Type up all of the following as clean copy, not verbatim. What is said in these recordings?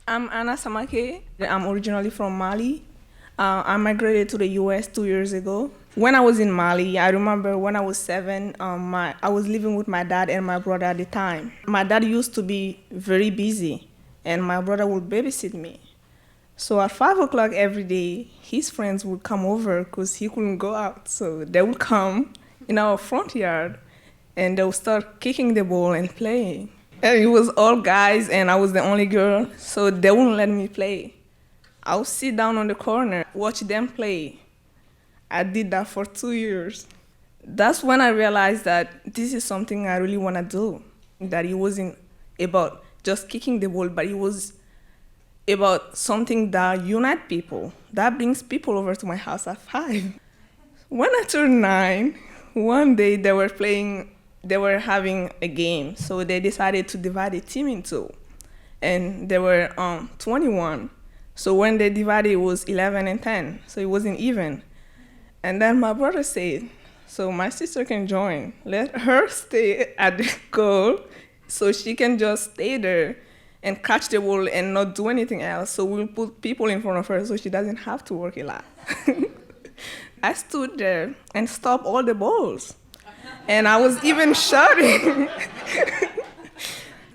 I'm Ana Sameke. I'm originally from Mali. I migrated to the U.S. 2 years ago. When I was in Mali, I remember when I was 7, I was living with my dad and my brother at the time. My dad used to be very busy, and my brother would babysit me. So at 5 o'clock every day, his friends would come over because he couldn't go out. So they would come in our front yard, and they would start kicking the ball and playing. And it was all guys, and I was the only girl, so they wouldn't let me play. I would sit down on the corner, watch them play. I did that for 2 years. That's when I realized that this is something I really want to do. That it wasn't about just kicking the ball, but it was about something that unites people, that brings people over to my house at 5. When I turned 9, one day they were having a game, so they decided to divide the team in two. And there were 21. So when they divided, it was 11 and 10, so it wasn't even. And then my brother said, so my sister can join. Let her stay at the goal so she can just stay there and catch the ball and not do anything else. So we'll put people in front of her so she doesn't have to work a lot. I stood there and stopped all the balls. And I was even shouting.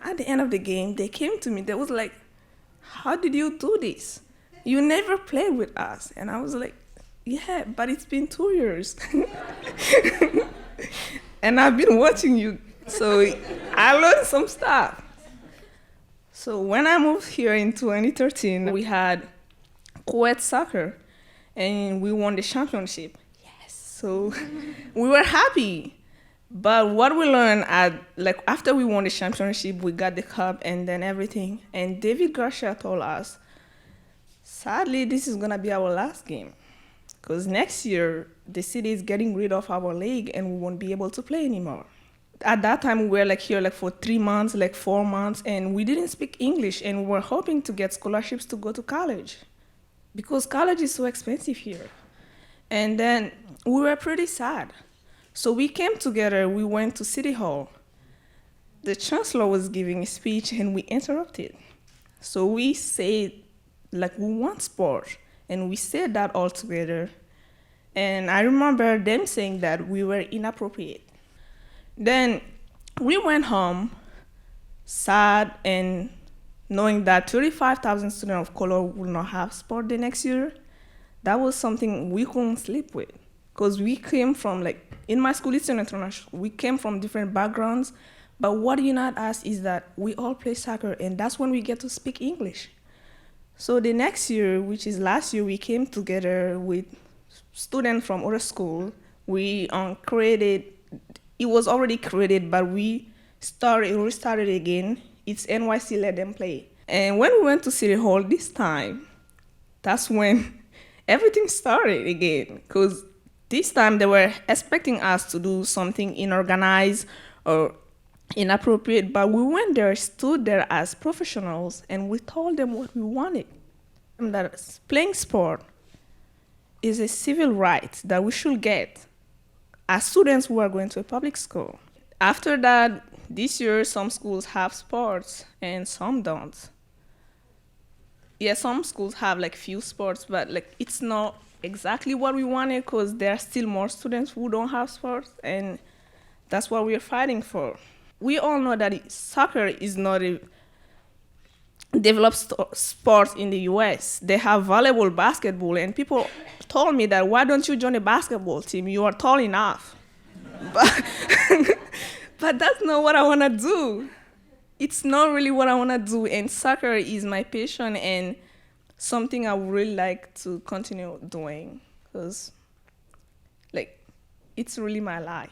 At the end of the game, they came to me. They was like, how did you do this? You never played with us. And I was like, yeah, but it's been 2 years. And I've been watching you. So I learned some stuff. So when I moved here in 2013, we had co-ed soccer, and we won the championship. Yes. So we were happy. But what we learned after we won the championship, we got the cup and then everything. And David Garcia told us, sadly, this is gonna be our last game, because next year the city is getting rid of our league and we won't be able to play anymore. At that time, we were here for 3 months, 4 months, and we didn't speak English, and we were hoping to get scholarships to go to college, because college is so expensive here. And then we were pretty sad. So we came together, we went to City Hall. The chancellor was giving a speech and we interrupted. So we said, we want sport, and we said that all together. And I remember them saying that we were inappropriate. Then we went home, sad, and knowing that 35,000 students of color will not have sport the next year. That was something we couldn't sleep with, because we came from, in my school, it's international, we came from different backgrounds, but what unites us is that we all play soccer, and that's when we get to speak English. So the next year, which is last year, we came together with students from other school. We created, it was already created, but we restarted again. It's NYC let them play. And when we went to City Hall this time, that's when everything started again, because this time they were expecting us to do something inorganized or inappropriate, but we went there, stood there as professionals, and we told them what we wanted. And that playing sport is a civil right that we should get as students who are going to a public school. After that, this year, some schools have sports and some don't. Yeah, some schools have few sports, but it's not exactly what we wanted, because there are still more students who don't have sports, and that's what we're fighting for. We all know that soccer is not a developed sport in the US. They have volleyball, basketball, and people told me that, why don't you join a basketball team? You are tall enough. But that's not what I want to do. It's not really what I want to do, and soccer is my passion and something I would really like to continue doing, because it's really my life.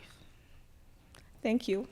Thank you.